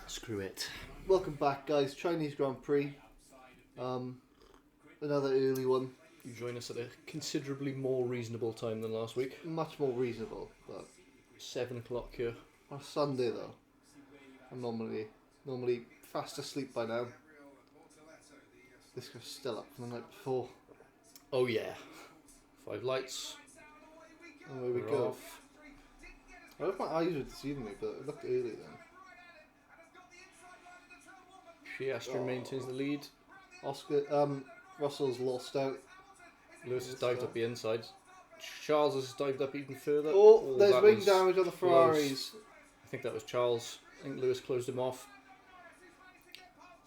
Screw it. Welcome back, guys. Chinese Grand Prix. Another early one. You join us at a considerably more reasonable time than last week. Much more reasonable, but 7 o'clock here. on Sunday though, I'm normally fast asleep by now. This guy's still up from the night before. Oh yeah. 5 lights. And there we We're go. off. I hope my eyes were deceiving me, but it looked early then. Piastri maintains the lead. Russell's lost out. Lewis has dived up the inside. Charles has dived up even further. Oh, there's that wing was damage on the Ferraris. close. I think that was Charles. I think Lewis closed him off.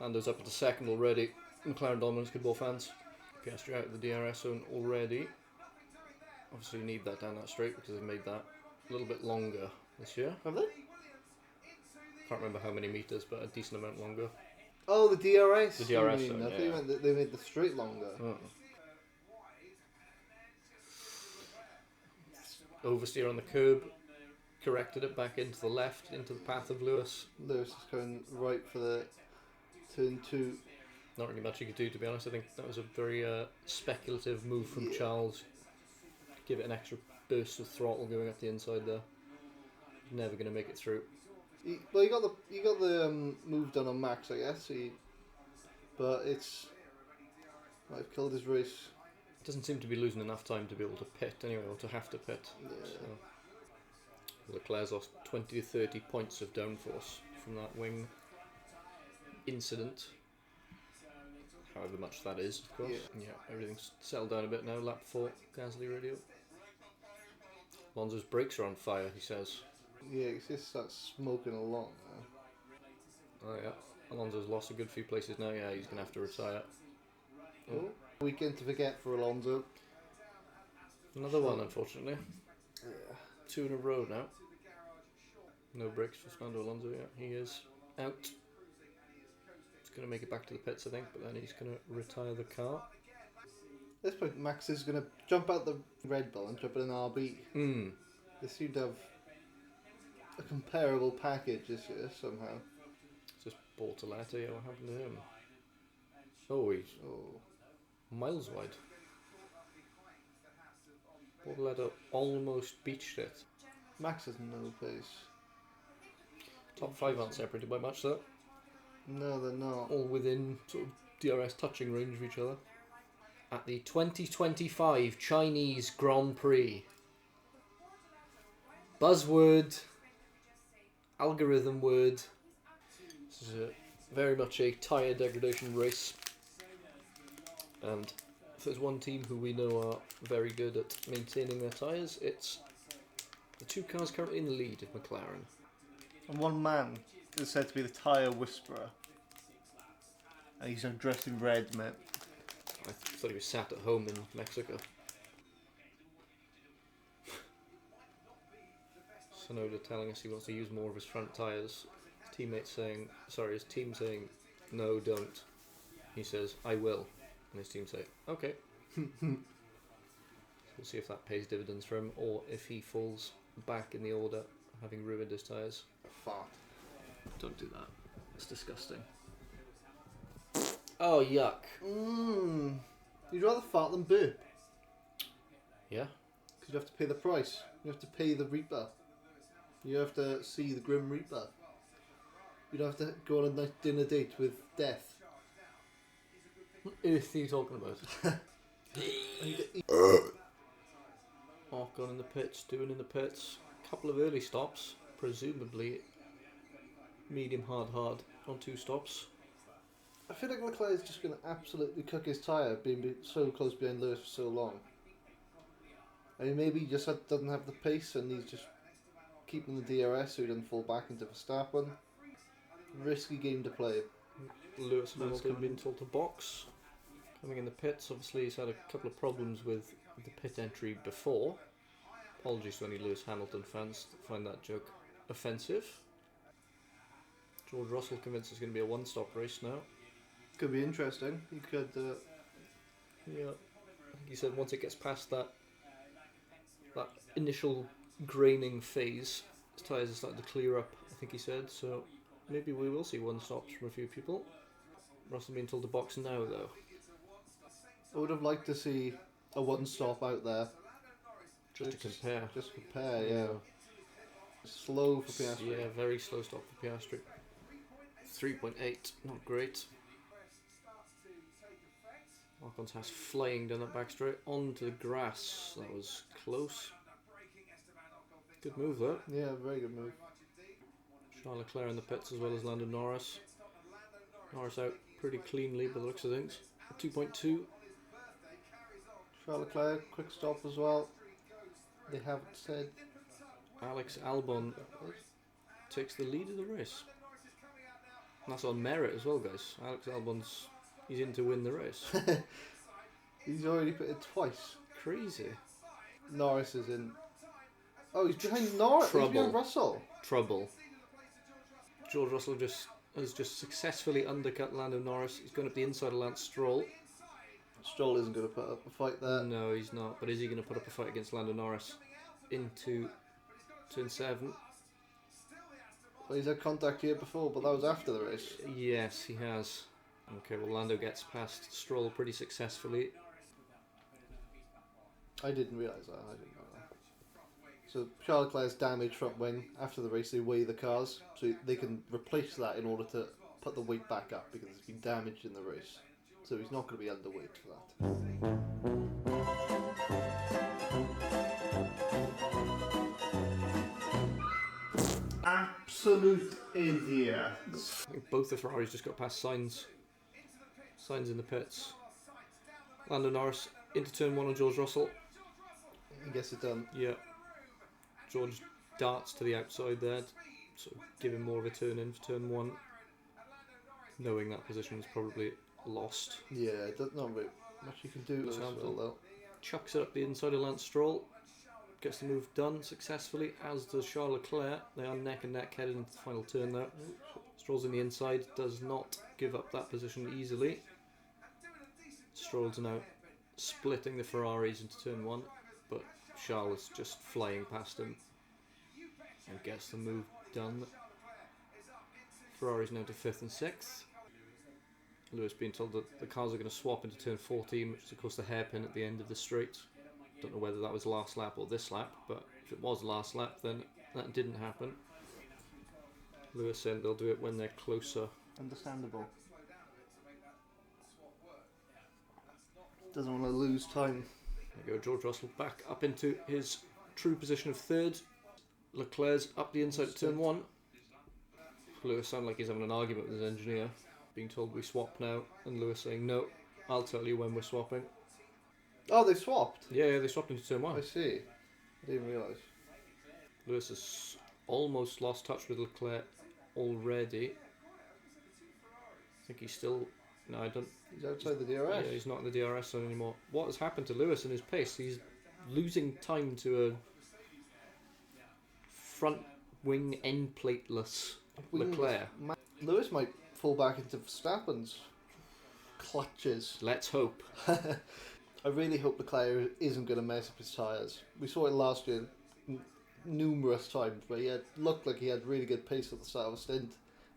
Lando's up at the second already. McLaren dominance, good ball fans. Piastri out of the DRS zone already. Obviously you need that down that straight because they've made that a little bit longer this year. Have they? Can't remember how many metres, but a decent amount longer. Oh, the DRS. The DRS you mean? zone, I yeah. thought you meant that they made the straight longer. Oh. Oversteer on the curb, corrected it back into the left, into the path of Lewis. Lewis is going right for the turn 2. Not really much he could do, to be honest. I think that was a very speculative move from Charles. Give it an extra burst of throttle going up the inside there. Never going to make it through. He got the move done on Max, I guess. But it's might have killed his race. Doesn't seem to be losing enough time to be able to pit anyway, or to have to pit. Yeah. So, Leclerc's lost 20 to 30 points of downforce from that wing incident. However much that is, of course. Yeah, everything's settled down a bit now. Lap 4, Gasly radio. Alonso's brakes are on fire, he says. Yeah, he just starts smoking along. Oh yeah, Alonso's lost a good few places now. Yeah, he's going to have to retire. Oh. Weekend to forget for Alonso. Another one, unfortunately. Yeah. 2 in a row now. No brakes for Fernando Alonso. Yeah, he is out. He's going to make it back to the pits, I think, but then he's going to retire the car. At this point, Max is going to jump out the Red Bull and jump in an RB. They seem to have a comparable package this year somehow. Just Bortoleto, yeah, what happened to him? Oh, he's miles wide. Bortoleto almost beached it. Max has no pace. Top 5 aren't separated by much though. No, they're not. All within sort of DRS touching range of each other. At the 2025 Chinese Grand Prix. Buzzword. Algorithm word. This is very much a tyre degradation race. And if there's one team who we know are very good at maintaining their tyres, it's the 2 cars currently in the lead of McLaren. And one man is said to be the tyre whisperer. And he's dressed in red, mate. I thought he was sat at home in Mexico. Sonoda telling us he wants to use more of his front tyres. His team saying, no, don't. He says, I will. And his team say, okay. We'll see if that pays dividends for him, or if he falls back in the order, having ruined his tyres. Fart. Don't do that. It's disgusting. Oh, yuck. You'd rather fart than burp. Yeah? Because you have to pay the price. You have to pay the Reaper. You have to see the Grim Reaper. You don't have to go on a nice dinner date with death. What earth are you talking about? Ocon in the pits, doing in the pits. Couple of early stops, presumably medium hard on 2 stops. I feel like Leclerc is just going to absolutely cook his tyre being so close behind Lewis for so long. I mean, maybe he just doesn't have the pace and he's just keeping the DRS so he doesn't fall back into Verstappen. Risky game to play. Lewis Hamilton being told to box. Coming in the pits, obviously he's had a couple of problems with the pit entry before. Apologies to any Lewis Hamilton fans that find that joke offensive. George Russell convinced it's going to be a one-stop race now. Could be interesting. He could... Yeah. I think he said once it gets past that initial graining phase, his tyres are starting to clear up, I think he said, so maybe we will see one stops from a few people. Russell being told to box now, though. I would have liked to see a one stop out there. Just to compare. Just compare, yeah. Slow for Piastri. Yeah, very slow stop for Piastri. 3.8, not great. Alphonse has flying down that back straight onto the grass. That was close. Good move though. Yeah, very good move. Charles Leclerc in the pits as well as Lando Norris. Norris out pretty cleanly by the looks of things. 2.2. Charles Leclerc, quick stop as well. They haven't said. Alex Albon takes the lead of the race. And that's on merit as well, guys. Alex Albon's, he's in to win the race. He's already put it twice. Crazy. Norris is in. Oh, he's behind Norris. Trouble. He's behind Russell. Trouble. George Russell has just successfully undercut Lando Norris. He's going up the inside of Lance Stroll. Stroll isn't going to put up a fight there. No, he's not. But is he going to put up a fight against Lando Norris into turn 7? Well, he's had contact here before, but that was after the race. Yes, he has. Okay, well, Lando gets past Stroll pretty successfully. I didn't realise that. So Charles Leclerc's damaged front wing. After the race, they weigh the cars, so they can replace that in order to put the weight back up because it's been damaged in the race. So he's not going to be underweight for that. Absolute idiots. I think both the Ferraris just got past Sainz. Sainz in the pits. Lando Norris into turn 1 on George Russell. He gets it done. Yeah. George darts to the outside there, sort of giving more of a turn in for turn 1. Knowing that position was probably lost. Yeah, there's not really much you can do with Stroll though. Chucks it up the inside of Lance Stroll. Gets the move done successfully, as does Charles Leclerc. They are neck and neck headed into the final turn now. Stroll's in the inside, does not give up that position easily. Stroll's now splitting the Ferraris into turn 1, but Charles is just flying past him and gets the move done. Ferrari's now to 5th and 6th. Lewis being told that the cars are going to swap into turn 14, which is of course the hairpin at the end of the straight. Don't know whether that was last lap or this lap, but if it was last lap, then that didn't happen. Lewis said they'll do it when they're closer. Understandable. Doesn't want to lose time. There you go, George Russell back up into his true position of 3rd. Leclerc's up the inside of turn 1. Lewis sounds like he's having an argument with his engineer, being told we swap now, and Lewis saying no, I'll tell you when we're swapping. Oh, they swapped? Yeah, they swapped into turn 1. I see. I didn't realise. Lewis has almost lost touch with Leclerc already. I think he's still... No, I don't... He's outside the DRS. Yeah, he's not in the DRS zone anymore. What has happened to Lewis and his pace? He's losing time to a front wing end plateless Leclerc. Lewis might fall back into Verstappen's clutches. Let's hope. I really hope Leclerc isn't going to mess up his tyres. We saw it last year numerous times where he looked like he had really good pace at the start of a stint,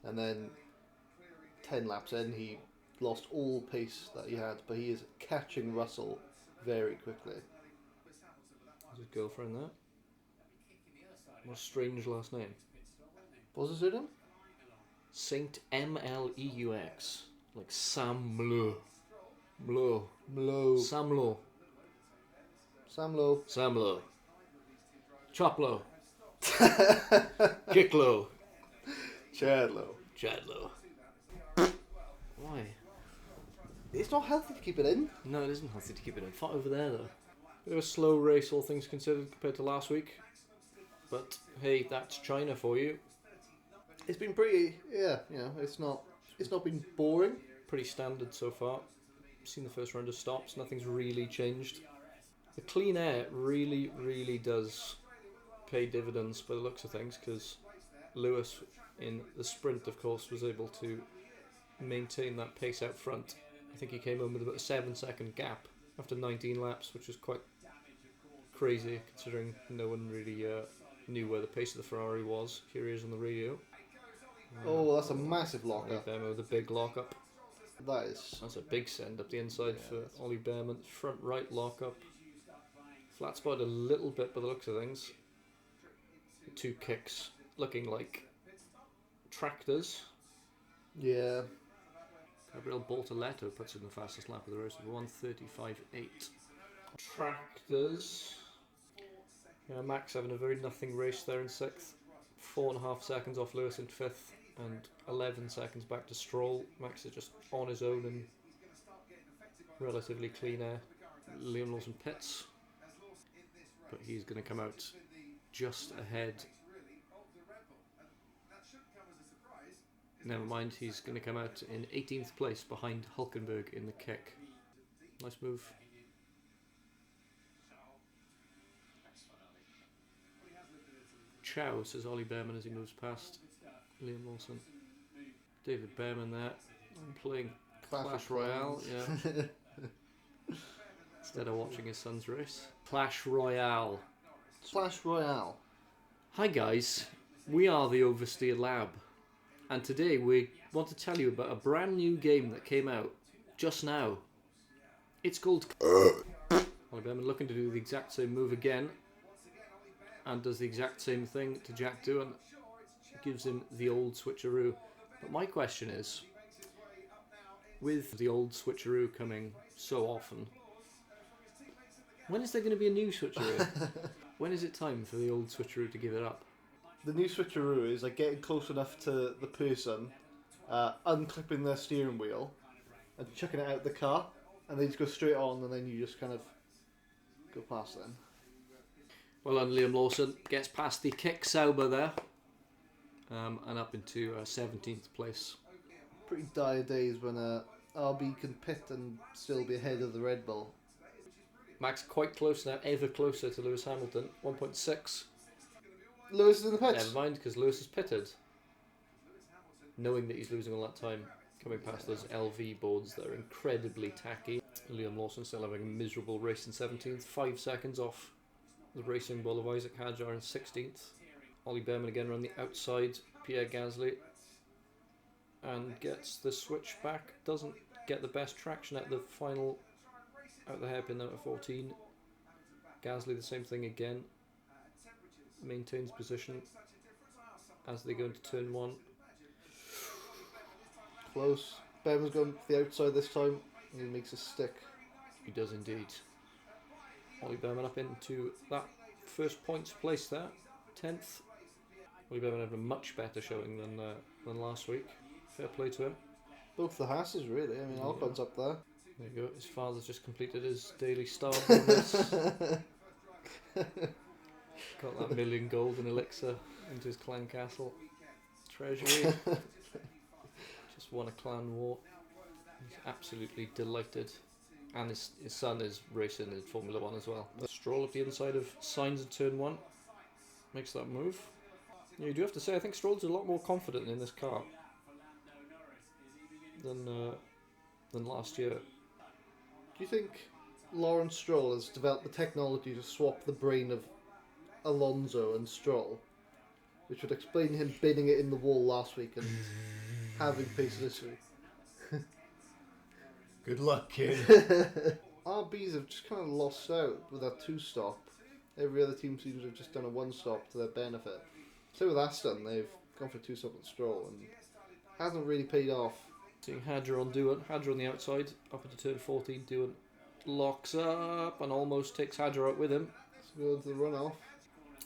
and then 10 laps in he lost all pace that he had, but he is catching Russell very quickly. His girlfriend there. What a strange last name. What's his name? Saint Mleux. Like Sam Mlo. Mlo. Mlo. Samlo. Samlo. Samlo. Choplo. Kicklo. Chadlo. Chadlo. Why? It's not healthy to keep it in. No, it isn't healthy to keep it in. Fought over there though. Bit of a slow race, all things considered, compared to last week. But hey, that's China for you. It's been pretty, it's not been boring. Pretty standard so far. Seen the first round of stops, nothing's really changed. The clean air really, really does pay dividends by the looks of things, because Lewis in the sprint, of course, was able to maintain that pace out front. I think he came home with about a 7-second gap after 19 laps, which was quite crazy considering no one really knew where the pace of the Ferrari was. Here he is on the radio. Oh, that's a massive Ollie lockup. Behrman with a big lockup. That's a big send up the inside for Ollie Behrman. Front right lockup. Flat spot a little bit by the looks of things. 2 kicks looking like tractors. Yeah. Gabriel Bortoletto puts in the fastest lap of the race with 1:35.8. Tractors. Yeah, Max having a very nothing race there in 6th. 4.5 seconds off Lewis in 5th and 11 seconds back to Stroll. Max is just on his own in relatively clean air. Liam Lawson pits, but he's going to come out just ahead. Never mind, he's going to come out in 18th place behind Hulkenberg in the kick. Nice move. Ciao, says Ollie Behrman as he moves past Liam Lawson. David Behrman there. I'm playing Clash Royale, yeah. Instead of watching his son's race. Clash Royale. Clash Royale. Hi guys, we are the Oversteer Lab, and today we want to tell you about a brand new game that came out just now. It's called Ollie Behrman looking to do the exact same move again, and does the exact same thing to Jack Doohan. Gives him the old switcheroo. But my question is, with the old switcheroo coming so often, when is there going to be a new switcheroo? When is it time for the old switcheroo to give it up? The new switcheroo is like getting close enough to the person, unclipping their steering wheel, and chucking it out the car, and they just go straight on, and then you just kind of go past them. Well done, Liam Lawson gets past the kick Sauber there, and up into 17th place. Pretty dire days when RB can pit and still be ahead of the Red Bull. Max quite close now, ever closer to Lewis Hamilton, 1.6. Lewis is in the pits. Never mind, because Lewis is pitted. Knowing that he's losing all that time, coming past those LV boards that are incredibly tacky. Liam Lawson still having a miserable race in 17th, 5 seconds off the Racing Bull of Isaac Hadjar in 16th. Ollie Behrman again around the outside, Pierre Gasly, and gets the switch back. Doesn't get the best traction at the final, out the hairpin out of 14. Gasly the same thing again. Maintains position as they go into turn 1. Close. Behrman's going for the outside this time. He makes a stick. He does indeed. Ollie Behrman up into that first points place there, 10th. Ollie Behrman having a much better showing than last week. Fair play to him. Both the Hasses, really. I mean, Alcon's up there. There you go. His father's just completed his daily star bonus. Got that 1 million gold and elixir into his clan castle treasury. Just won a clan war. He's absolutely delighted. And his son is racing in Formula 1 as well. Stroll up the inside of Sainz in turn 1. Makes that move. Yeah, you do have to say, I think Stroll's a lot more confident in this car than last year. Do you think Lawrence Stroll has developed the technology to swap the brain of Alonso and Stroll, which would explain him bidding it in the wall last week and having pace this week? Good luck, kid. RBs have just kind of lost out with that 2-stop. Every other team seems to have just done a 1-stop to their benefit. So with Aston, they've gone for 2-stop with Stroll and hasn't really paid off. Seeing Hadjar on Doohan. Hadjar on the outside, up into turn 14. Doohan locks up and almost takes Hadjar out with him. So go into the runoff.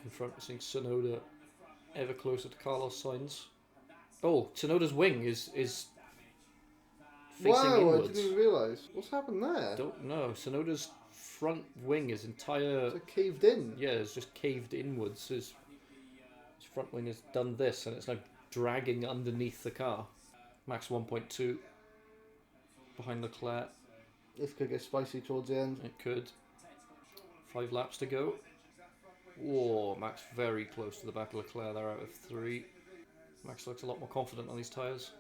In front, we're seeing Tsunoda ever closer to Carlos Sainz. Oh, Tsunoda's wing is facing inwards. I didn't even realise. What's happened there? Don't know. Tsunoda's front wing is entire... It's like caved in. Yeah, it's just caved inwards. His front wing has done this and it's like dragging underneath the car. Max 1.2 behind Leclerc. This could get spicy towards the end. It could. 5 laps to go. Whoa, Max very close to the back of Leclerc there out of 3. Max looks a lot more confident on these tyres.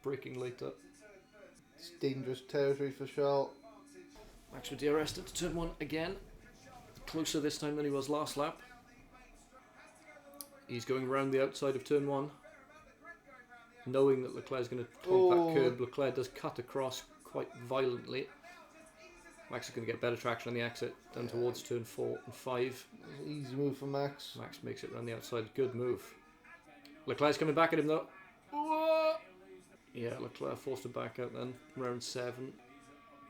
Braking later. It's dangerous territory for Charles. Max with DRS into turn 1 again. Closer this time than he was last lap. He's going around the outside of turn 1. knowing that Leclerc's going to clog that curb. Leclerc does cut across quite violently. Max is going to get better traction on the exit down towards turn 4 and 5. Easy move for Max. Max makes it around the outside. Good move. Leclerc's coming back at him though. Yeah, Leclerc forced to back out then, round 7.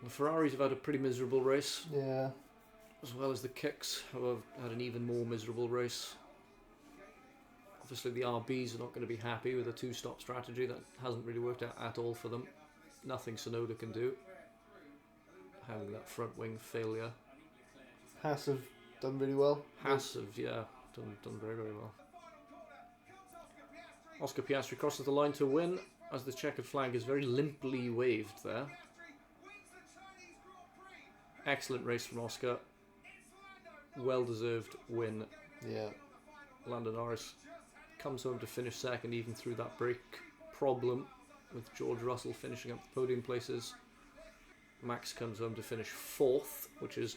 The Ferraris have had a pretty miserable race. Yeah. As well as the Kicks, who have had an even more miserable race. Obviously the RBs are not going to be happy with a 2-stop strategy. That hasn't really worked out at all for them. Nothing Sonoda can do. Having that front wing failure. Haas have done really well. Haas have, yeah, done very, very well. Oscar Piastri crosses the line to win, as the checkered flag is very limply waved there. Excellent race from Oscar. Well-deserved win. Yeah. Lando Norris comes home to finish second, even through that brake problem, with George Russell finishing up the podium places. Max comes home to finish 4th, which is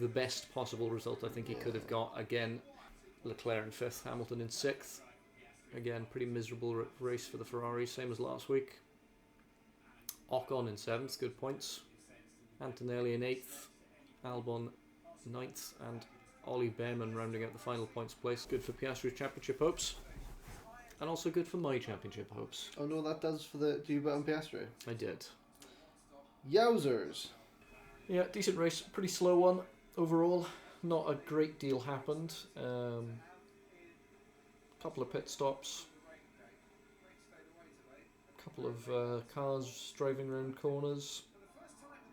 the best possible result I think he could have got. Again, Leclerc in 5th, Hamilton in 6th. Again, pretty miserable race for the Ferrari, same as last week. Ocon in 7th, good points. Antonelli in 8th, Albon 9th, and Ollie Behrman rounding out the final points place. Good for Piastri's championship hopes, and also good for my championship hopes. Oh no, that does for the... Do you bet on Piastri? I did. Yowzers. Yeah, decent race, pretty slow one overall. Not a great deal happened. Couple of pit stops. Couple of cars driving around corners.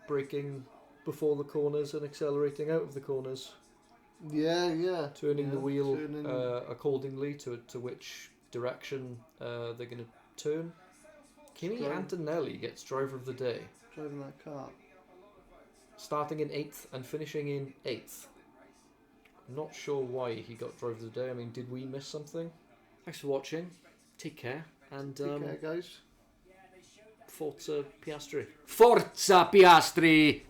Braking before the corners and accelerating out of the corners. Yeah. Turning the wheel accordingly to which direction they're going to turn. Kimi Antonelli gets driver of the day. Driving that car. Starting in 8th and finishing in 8th. I'm not sure why he got driver of the day. I mean, did we miss something? Thanks for watching. Take care. And Take care, guys. Forza Piastri. Forza Piastri!